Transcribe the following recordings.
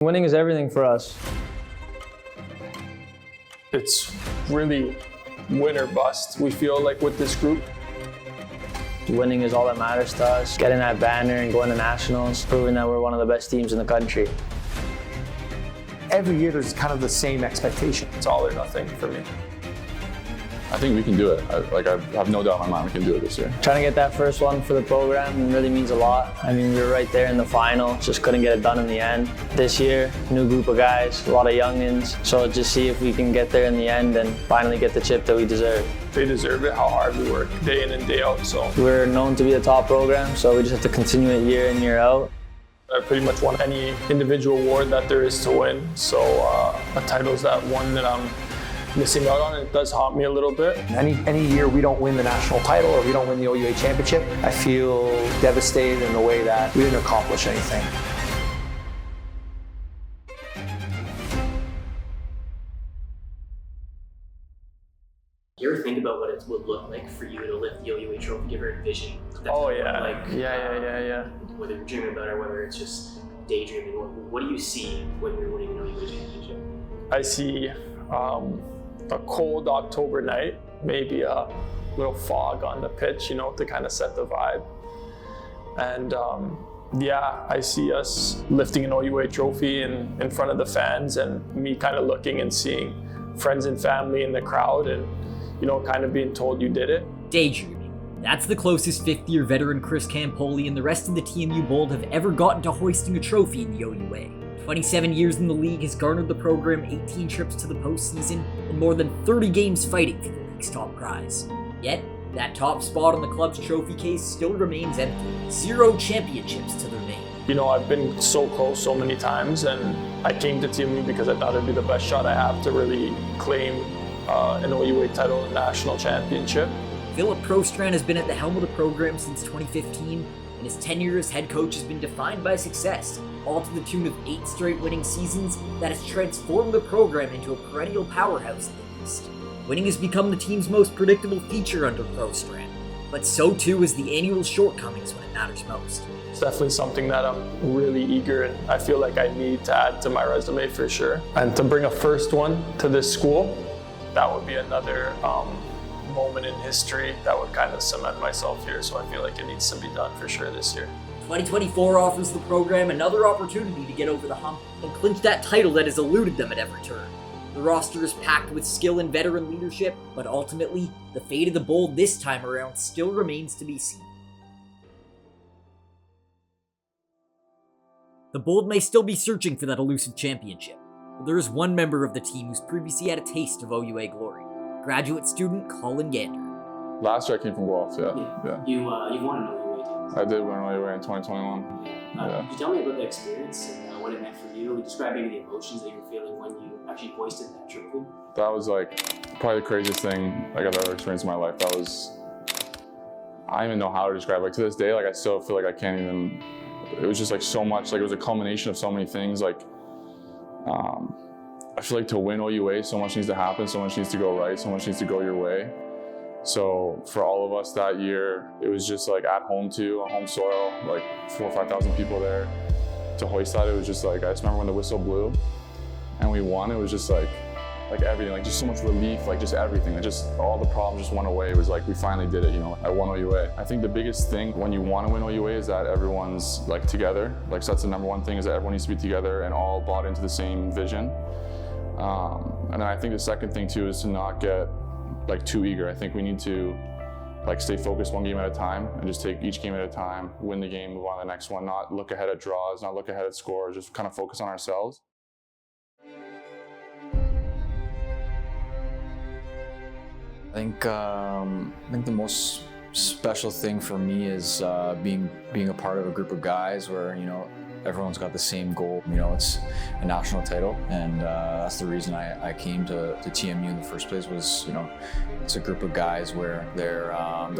Winning is everything for us. It's really win or bust. We feel like with this group. Winning is all that matters to us. Getting that banner and going to nationals, proving that we're one of the best teams in the country. Every year there's kind of the same expectation. It's all or nothing for me. I think we can do it. I have no doubt in my mind we can do it this year. Trying to get that first one for the program really means a lot. I mean, we were right there in the final, just couldn't get it done in the end. This year, new group of guys, a lot of youngins. So just see if we can get there in the end and finally get the chip that we deserve. They deserve it, how hard we work day in and day out. So we're known to be a top program, so we just have to continue it year in, year out. I pretty much won any individual award that there is to win. So a title's that one that I'm missing out on. It does haunt me a little bit. Any year we don't win the national title or we don't win the OUA championship, I feel devastated in the way that we didn't accomplish anything. You ever think about what it would look like for you to lift the OUA trophy? Do you ever envision that? Oh yeah, yeah. Whether you're dreaming about it or whether it's just daydreaming, what do you see when you're winning an OUA championship? I see a cold October night, maybe a little fog on the pitch, to kind of set the vibe. And I see us lifting an OUA trophy in front of the fans and me kind of looking and seeing friends and family in the crowd and, kind of being told you did it. Daydreaming. That's the closest fifth-year veteran Chris Campoli and the rest of the TMU Bold have ever gotten to hoisting a trophy in the OUA. 27 years in the league has garnered the program 18 trips to the postseason and more than 30 games fighting for the league's top prize. Yet, that top spot on the club's trophy case still remains empty. 0 championships to their name. I've been so close so many times, and I came to TMU because I thought it'd be the best shot I have to really claim an OUA title and national championship. Philip Prostran has been at the helm of the program since 2015, and his tenure as head coach has been defined by success, all to the tune of 8 straight winning seasons that has transformed the program into a perennial powerhouse in the East. Winning has become the team's most predictable feature under Prostran, but so too is the annual shortcomings when it matters most. It's definitely something that I'm really eager and I feel like I need to add to my resume for sure. And to bring a first one to this school, that would be another moment in history that would kind of cement myself here. So I feel like it needs to be done for sure this year. 2024 offers the program another opportunity to get over the hump and clinch that title that has eluded them at every turn. The roster is packed with skill and veteran leadership, but ultimately, the fate of the Bold this time around still remains to be seen. The Bold may still be searching for that elusive championship, but there is one member of the team who's previously had a taste of OUA glory. Graduate student Colin Gander. Last year I came from Guelph, yeah. You've won an OUA title. I did win an OUA in 2021. Could you tell me about the experience and what it meant for you? Describe maybe the emotions that you were feeling when you actually hoisted that trophy. That was probably the craziest thing I've ever experienced in my life. I don't even know how to describe it. To this day, I still feel like I can't even, it was just so much, it was a culmination of so many things. I feel like to win OUA, so much needs to happen, so much needs to go right, so much needs to go your way. So for all of us that year, it was just at home too, on home soil, 4,000 or 5,000 people there. To hoist that, it was just I just remember when the whistle blew and we won, it was just everything, just so much relief, just everything. Just all the problems just went away. It was we finally did it, I won OUA. I think the biggest thing when you want to win OUA is that everyone's together. So that's the number one thing, is that everyone needs to be together and all bought into the same vision. And then I think the second thing too is to not get too eager. I think we need to stay focused one game at a time and just take each game at a time, win the game, move on to the next one, not look ahead at draws, not look ahead at scores, just kind of focus on ourselves. I think the most special thing for me is being a part of a group of guys where everyone's got the same goal. It's a national title, and that's the reason I came to TMU in the first place. Was it's a group of guys where they're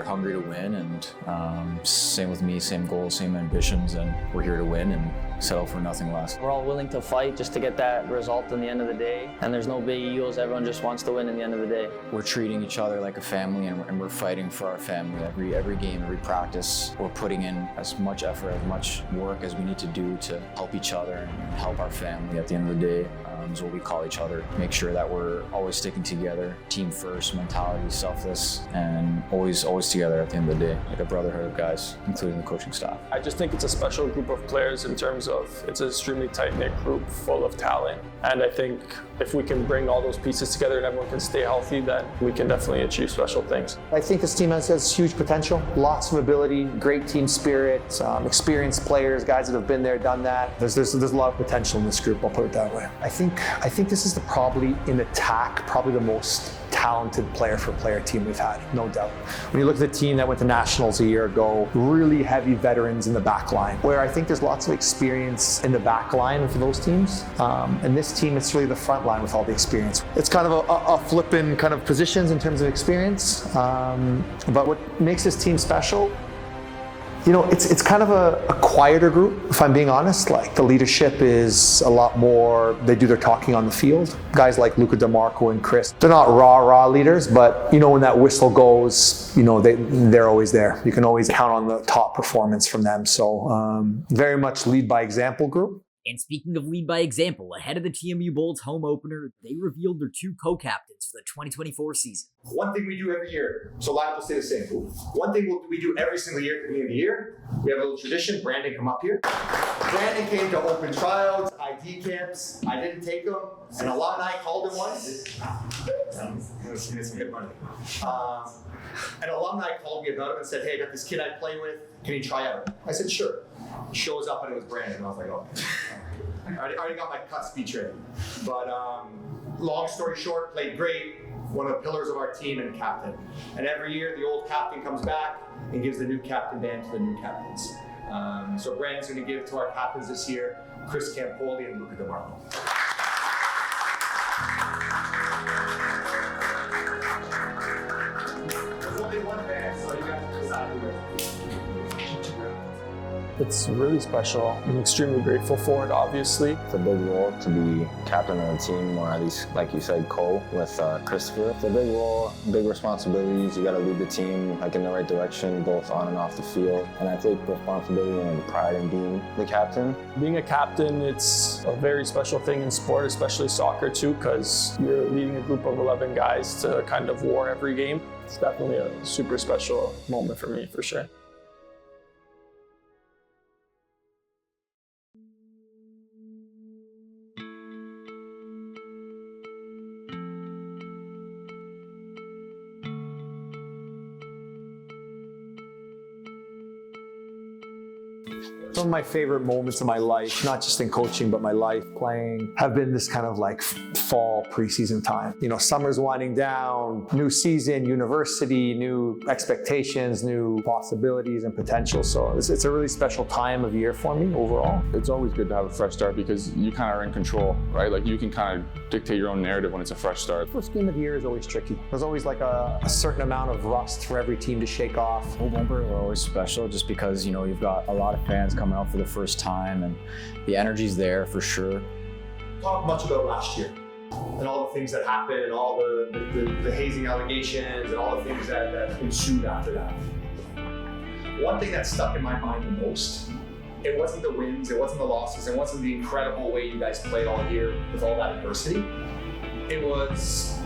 hungry to win, and same with me, same goals, same ambitions, and we're here to win. And settle for nothing less. We're all willing to fight just to get that result in the end of the day. And there's no big egos. Everyone just wants to win in the end of the day. We're treating each other like a family, and we're fighting for our family. Every game, every practice, we're putting in as much effort, as much work as we need to do to help each other and help our family. At the end of the day, is what we call each other. Make sure that we're always sticking together, team first mentality, selfless, and always together at the end of the day, like a brotherhood of guys, including the coaching staff. I just think it's a special group of players in terms of it's an extremely tight-knit group full of talent. And I think if we can bring all those pieces together and everyone can stay healthy, then we can definitely achieve special things. I think this team has huge potential, lots of ability, great team spirit, experienced players, guys that have been there, done that. There's a lot of potential in this group, I'll put it that way. I think this is probably in attack, probably the most talented player-for-player team we've had, no doubt. When you look at the team that went to Nationals a year ago, really heavy veterans in the back line, where I think there's lots of experience in the back line for those teams. And this team, it's really the front line with all the experience. It's kind of a flipping kind of positions in terms of experience. But what makes this team special, you know, it's kind of a quieter group, if I'm being honest. Like, the leadership is a lot more, they do their talking on the field. Guys like Luca, DeMarco, and Chris, they're not raw leaders, but you know, when that whistle goes, you know, they're always there. You can always count on the top performance from them. So very much lead by example group. And speaking of lead by example, ahead of the TMU Bold's home opener, they revealed their two co-captains for the 2024 season. One thing we do every year, so lineup will stay the same. One thing we do every single year at the beginning of the year, we have a little tradition. Brandon, come up here. Brandon came to open tryouts, ID camps. I didn't take him. An alumni called him once. Some good money. An alumni called me about him and said, "Hey, I got this kid I play with. Can he try out?" I said, "Sure." He shows up and it was Brandon. And I was like, "Oh." I already got my cut speech ready. But long story short, played great. One of the pillars of our team and captain. And every year the old captain comes back and gives the new captain band to the new captains. So Brandon's going to give to our captains this year, Chris Campoli and Luca DeMarco. There's only one band, so you guys can decide who it is. It's really special. I'm extremely grateful for it, obviously. It's a big role to be captain of the team, or at least, like you said, co with Christopher. It's a big role, big responsibilities. You got to lead the team like in the right direction, both on and off the field. And I take responsibility and pride in being the captain. Being a captain, it's a very special thing in sport, especially soccer too, because you're leading a group of 11 guys to kind of war every game. It's definitely a super special moment for me, for sure. Some of my favorite moments of my life, not just in coaching, but my life playing, have been this kind of like fall preseason time. You know, summer's winding down, new season, university, new expectations, new possibilities and potential. So it's a really special time of year for me overall. It's always good to have a fresh start because you kind of are in control, right? Like, you can kind of dictate your own narrative when it's a fresh start. First game of the year is always tricky. There's always like a certain amount of rust for every team to shake off. Home opener are always special just because, you know, you've got a lot of fans coming out for the first time and the energy's there for sure. Talk much about last year and all the things that happened and all the hazing allegations and all the things that ensued after that. One thing that stuck in my mind the most, it wasn't the wins, it wasn't the losses, it wasn't the incredible way you guys played all year with all that adversity. It was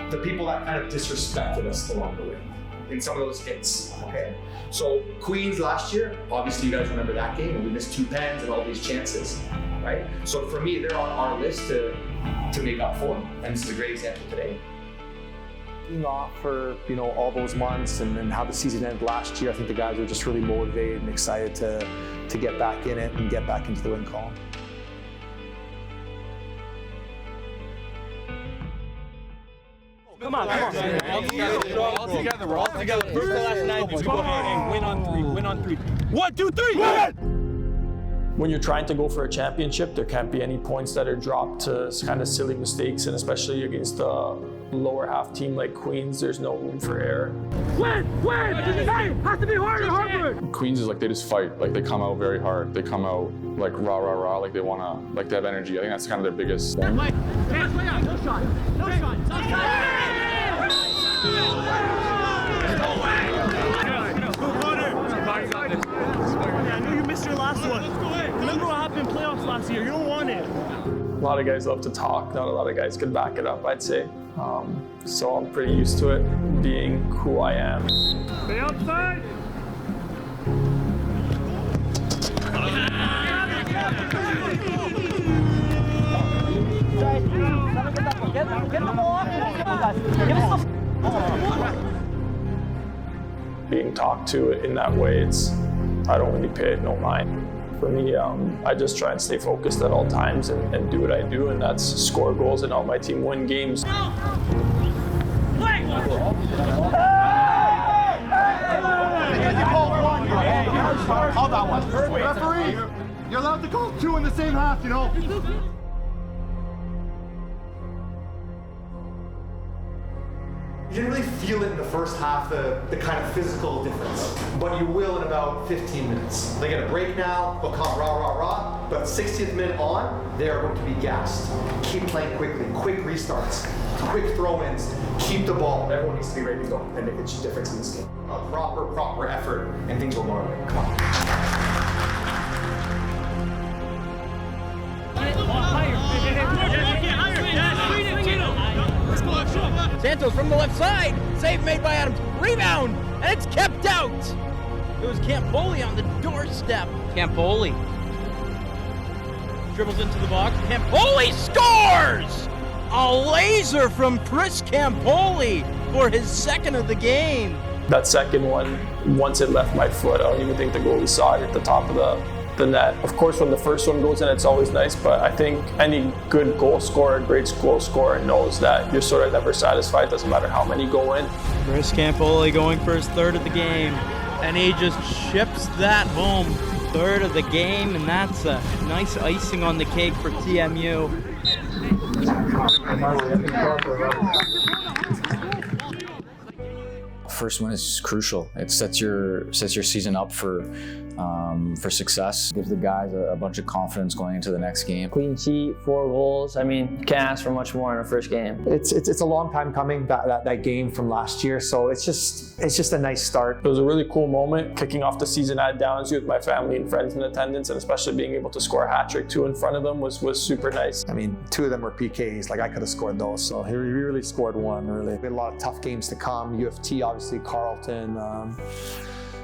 the people that kind of disrespected us along the way in some of those hits, okay? So Queens last year, obviously you guys remember that game, and we missed 2 pens and all these chances, right? So for me, they're on our list to make up for them, and this is a great example today. Being off for, you know, all those months and how the season ended last year, I think the guys were just really motivated and excited to get back in it and get back into the win column. Come on. We're all together. Prove the last 90. Go ahead and win on 3. 1, 2, 3. Win! when you're trying to go for a championship, there can't be any points that are dropped to kind of silly mistakes, and especially against a lower half team like Queens, there's no room for error. Win! Hey, has to be harder! Queens is like they just fight, like they come out very hard. They come out like rah rah rah, like they wanna, like they have energy. I think that's kind of their biggest thing. No shot. I know you missed your last one. Remember what happened in playoffs last year? You don't want it. A lot of guys love to talk. Not a lot of guys could back it up, I'd say. So I'm pretty used to it, being who I am. Stay outside. Being talked to in that way, I don't really pay it no mind. For me, I just try and stay focused at all times and do what I do, and that's score goals and help my team win games. Call that one. Referee, you're allowed to call 2 in the same half, you know. You didn't really feel it in the first half, the kind of physical difference, but you will in about 15 minutes. They get a break now, they'll come rah, rah, rah, but 60th minute on, they are going to be gassed. Keep playing quickly, quick restarts, quick throw-ins, keep the ball. Everyone needs to be ready to go and make a difference in this game. A proper effort, and things will go our way. Come on. Santos from the left side. Save made by Adams. Rebound, and it's kept out. It was Campoli on the doorstep. Campoli dribbles into the box. Campoli scores! A laser from Chris Campoli for his second of the game. That second one, once it left my foot, I don't even think the goalie saw it at the top of the net. Of course, when the first one goes in, it's always nice, but I think any good goal scorer, great goal scorer knows that you're sort of never satisfied. Doesn't matter how many go in. Chris Campoli going for his third of the game, and he just chips that home. Third of the game, and that's a nice icing on the cake for TMU. First one is crucial. It sets your season up for success. Gives the guys a bunch of confidence going into the next game. Clean sheet, 4 goals. I mean, can't ask for much more in our first game. It's a long time coming, that game from last year. So it's just a nice start. It was a really cool moment, kicking off the season at Downsview with my family and friends in attendance, and especially being able to score a hat trick 2 in front of them was super nice. I mean, 2 of them were PKs. Like, I could have scored those. So he really scored 1. Really, we had a lot of tough games to come. UFT, obviously, Carleton.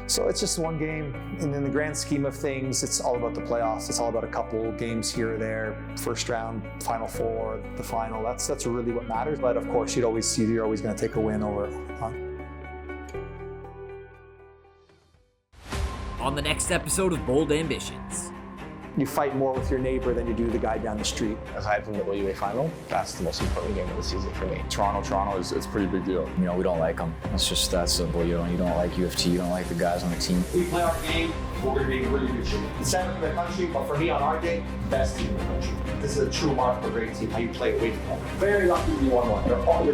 So it's just one game, and in the grand scheme of things, it's all about the playoffs. It's all about a couple games here or there, first round, Final Four, the final. That's really what matters. But of course, you're always going to take a win over. On the next episode of Bold Ambitions. You fight more with your neighbor than you do the guy down the street. Aside from the WA final, that's the most important game of the season for me. Toronto is it's a pretty big deal. You know, we don't like them. It's just that simple. You don't like UFT. You don't like the guys on the team. We play our game, we're going to be in really good shape. The center of the country, but for me on our day, best team in the country. This is a true mark of a great team, how you play away from them. Very lucky to be 1-1. They're all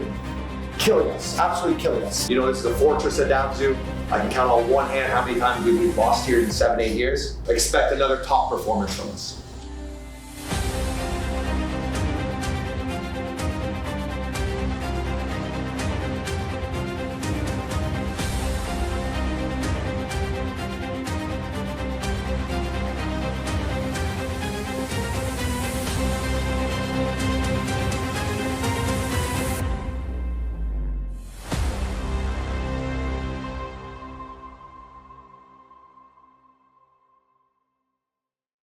killing us, absolutely killing us. You know, this is the fortress of Downsview. I can count on one hand how many times we've lost here in 7-8 years. Expect another top performance from us.